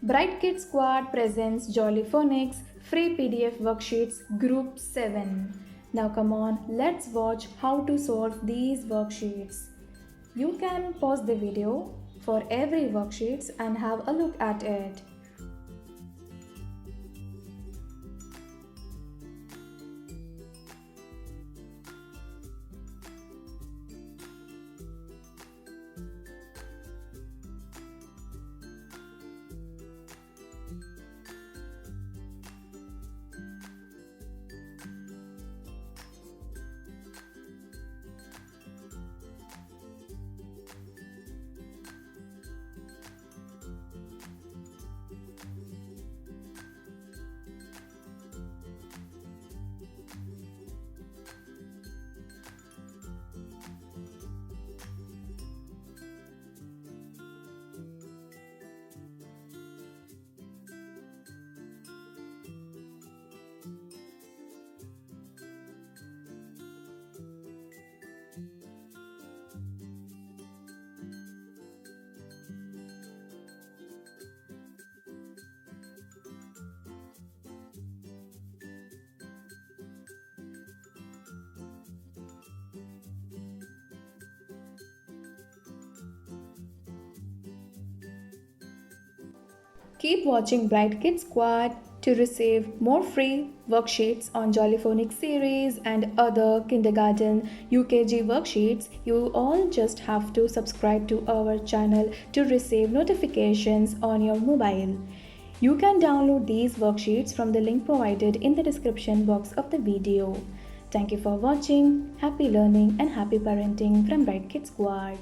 Bright Kid Squad presents Jolly Phonics free PDF worksheets Group 7. Now come on, let's watch how to solve these worksheets. You can pause the video for every worksheet and have a look at it. Keep watching Bright Kid Squad to receive more free worksheets on Jolly Phonics series and other kindergarten UKG worksheets. You all just have to subscribe to our channel to receive notifications on your mobile. You can download these worksheets from the link provided in the description box of the video. Thank you for watching. Happy learning and happy parenting from Bright Kid Squad.